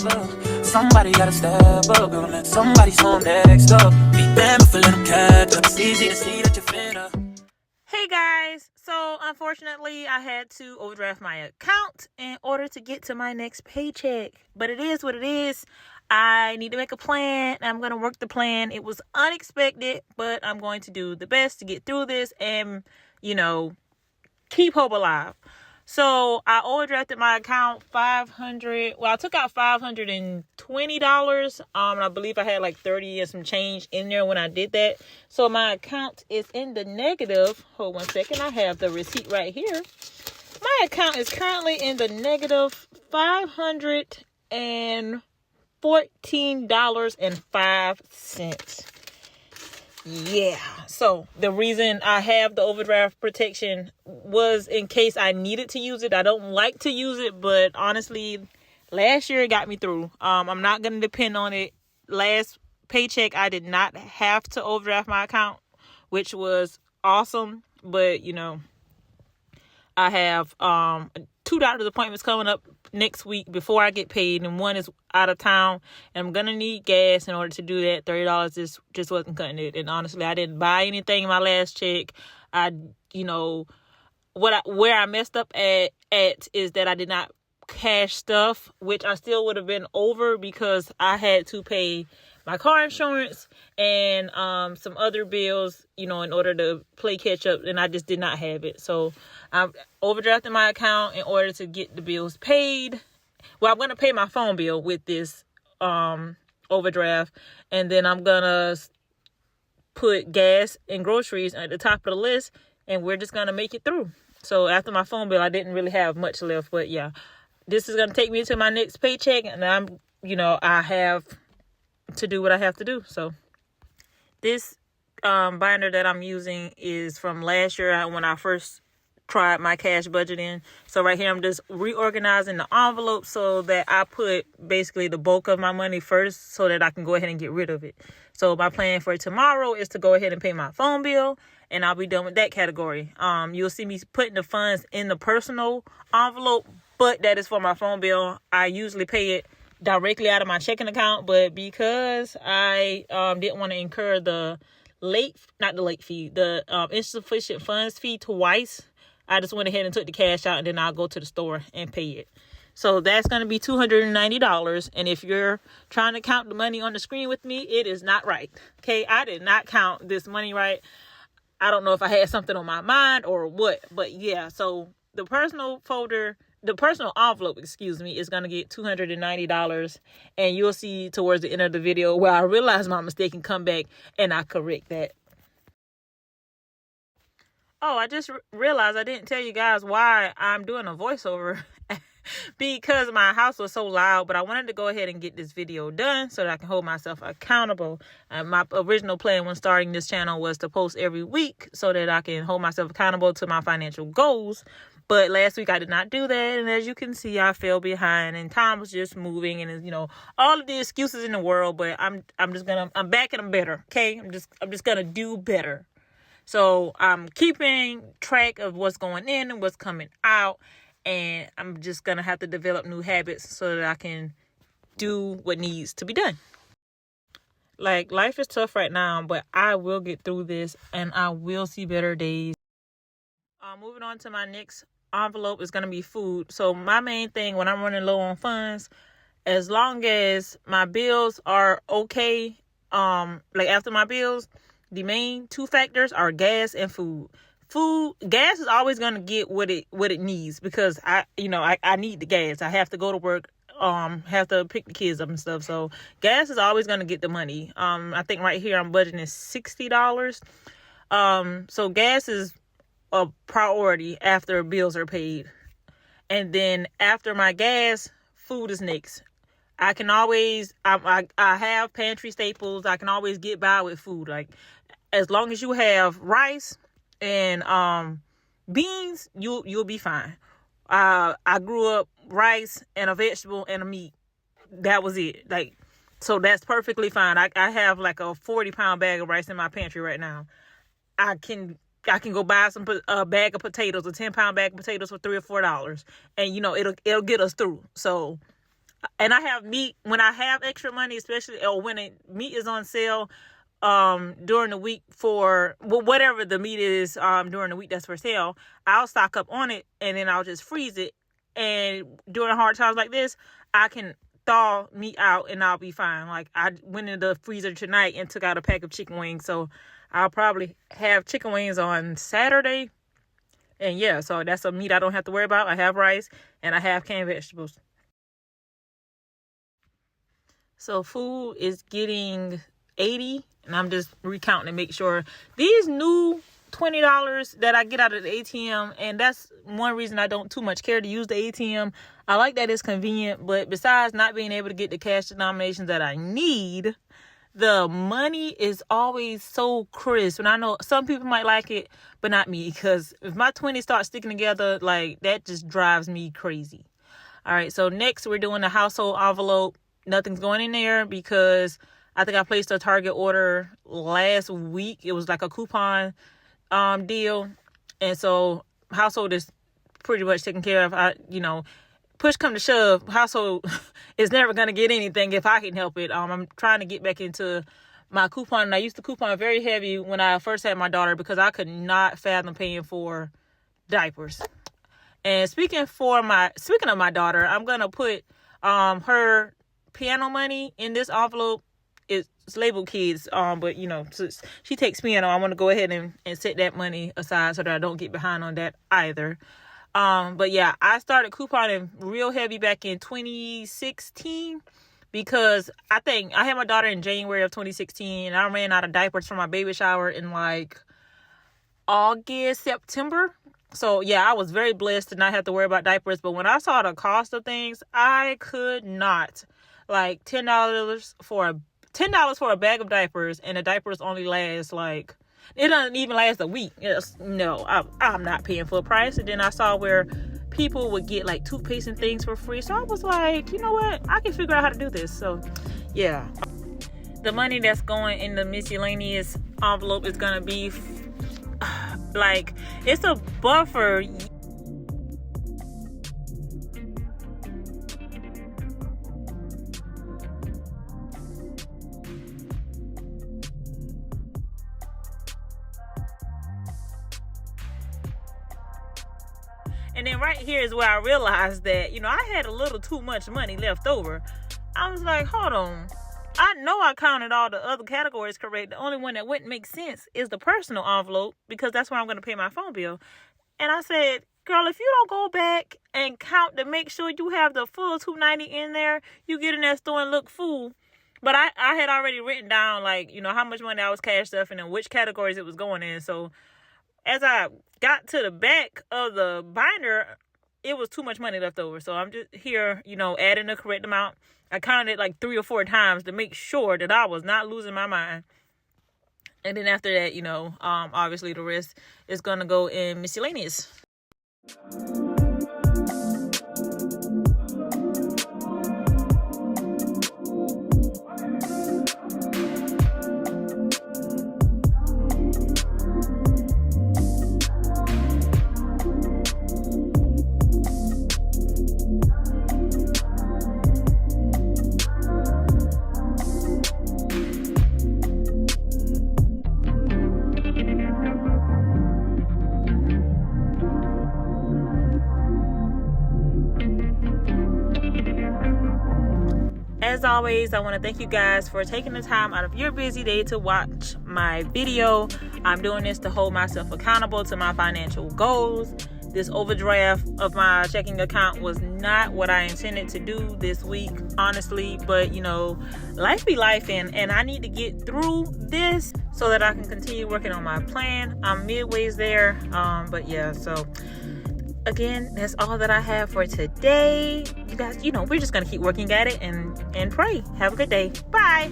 up. Somebody gotta step up, girl, let somebody's home next up. Be damned if I let them catch up. It's easy to see that you're fed up. Hey guys, so unfortunately I had to overdraft my account in order to get to my next paycheck. But it is what it is. I need to make a plan. I'm going to work the plan. It was unexpected, but I'm going to do the best to get through this and, keep hope alive. So I overdrafted my account I took out $520. And I believe I had like 30 and some change in there when I did that. So my account is in the negative. Hold 1 second. I have the receipt right here. My account is currently in the negative $514.05. Yeah, so the reason I have the overdraft protection was in case I needed to use it. I don't like to use it, but honestly, last year it got me through. I'm not going to depend on it. Last paycheck, I did not have to overdraft my account, which was awesome. But, I have 2 doctor's appointments coming up next week before I get paid, and one is out of town, and I'm gonna need gas in order to do that. $30 just wasn't cutting it. And honestly, I didn't buy anything in my last check. Where I messed up at is that I did not cash stuff, which I still would have been over because I had to pay my car insurance and some other bills, in order to play catch up, and I just did not have it. So I'm overdrafting my account in order to get the bills paid. Well, I'm going to pay my phone bill with this overdraft, and then I'm going to put gas and groceries at the top of the list, and we're just going to make it through. So after my phone bill, I didn't really have much left, but yeah, this is going to take me to my next paycheck, and I have to do what I have to do. So this binder that I'm using is from last year when I first tried my cash budgeting. So right here, I'm just reorganizing the envelope so that I put basically the bulk of my money first so that I can go ahead and get rid of it. So my plan for tomorrow is to go ahead and pay my phone bill, and I'll be done with that category. You'll see me putting the funds in the personal envelope, but that is for my phone bill. I usually pay it directly out of my checking account, but because I didn't want to incur the insufficient funds fee twice, I just went ahead and took the cash out, and then I'll go to the store and pay it. So that's going to be $290. And if you're trying to count the money on the screen with me, it is not right. Okay, I did not count this money right. I don't know if I had something on my mind or what, but yeah. So the personal envelope, is going to get $290. And you'll see towards the end of the video where I realize my mistake and come back and I correct that. Oh, I just realized I didn't tell you guys why I'm doing a voiceover because my house was so loud, but I wanted to go ahead and get this video done so that I can hold myself accountable. My original plan when starting this channel was to post every week so that I can hold myself accountable to my financial goals. But last week I did not do that, and as you can see, I fell behind, and time was just moving, and all of the excuses in the world. But I'm back and I'm better. Okay, I'm just gonna do better. So I'm keeping track of what's going in and what's coming out, and I'm just gonna have to develop new habits so that I can do what needs to be done. Like, life is tough right now, but I will get through this, and I will see better days. Moving on to my next envelope is going to be food. So my main thing when I'm running low on funds, as long as my bills are okay, after my bills, the main 2 factors are gas and food. Gas is always going to get what it needs because I need the gas. I have to go to work, have to pick the kids up and stuff. So gas is always going to get the money. I think right here I'm budgeting $60. So gas is a priority after bills are paid. And then after my gas, food is next. I can always, I have pantry staples. I can always get by with food. Like, as long as you have rice and beans, you'll be fine. I grew up rice and a vegetable and a meat. That was it. So that's perfectly fine. I have like a 40-pound bag of rice in my pantry right now. I can go buy a bag of potatoes, a 10-pound bag of potatoes for $3 or $4, and it'll get us through. So And I have meat when I have extra money, especially or when meat is on sale during the week for whatever the meat is during the week that's for sale. I'll stock up on it and then I'll just freeze it. And during hard times like this, I can thaw meat out and I'll be fine. Like I went in the freezer tonight and took out a pack of chicken wings, so I'll probably have chicken wings on Saturday. And yeah, so that's a meat I don't have to worry about. I have rice and I have canned vegetables. So food is getting $80, and I'm just recounting to make sure these new $20 that I get out of the ATM, and that's one reason I don't too much care to use the ATM. I like that it's convenient, but besides not being able to get the cash denominations that I need, the money is always so crisp. And I know some people might like it, but not me, because if my 20s start sticking together, like that just drives me crazy. All right, so next we're doing the household envelope. Nothing's going in there because I think I placed a Target order last week. It was like a coupon deal. And so household is pretty much taken care of. Push come to shove, household is never going to get anything if I can help it. I'm trying to get back into my coupon. And I used to coupon very heavy when I first had my daughter because I could not fathom paying for diapers. And speaking of my daughter, I'm going to put her piano money in this envelope. It's labeled kids, but since she takes piano, I want to go ahead and set that money aside so that I don't get behind on that either. But yeah, I started couponing real heavy back in 2016 because I think I had my daughter in January of 2016 and I ran out of diapers for my baby shower in like August, September. So yeah, I was very blessed to not have to worry about diapers. But when I saw the cost of things, I could not. Like $10 for a bag of diapers, and the diapers only last like, it doesn't even last a week. I'm not paying full price. And then I saw where people would get like toothpaste and things for free. So I was like, you know what? I can figure out how to do this. So yeah, the money that's going in the miscellaneous envelope is going to be like, it's a buffer. And then right here is where I realized that, I had a little too much money left over. I was like, hold on. I know I counted all the other categories correct. The only one that wouldn't make sense is the personal envelope, because that's where I'm going to pay my phone bill. And I said, girl, if you don't go back and count to make sure you have the full $290 in there, you get in that store and look fool. But I had already written down, like, how much money I was cashed up and in which categories it was going in. So as I got to the back of the binder, it was too much money left over. So I'm just here, adding the correct amount. I counted it like 3 or 4 times to make sure that I was not losing my mind. And then after that, obviously the rest is going to go in miscellaneous. As always, I want to thank you guys for taking the time out of your busy day to watch my video. I'm doing this to hold myself accountable to my financial goals. This overdraft of my checking account was not what I intended to do this week, honestly. But, life be life, and I need to get through this so that I can continue working on my plan. I'm midways there. But yeah, so again, that's all that I have for today. You guys, we're just going to keep working at it and pray. Have a good day. Bye.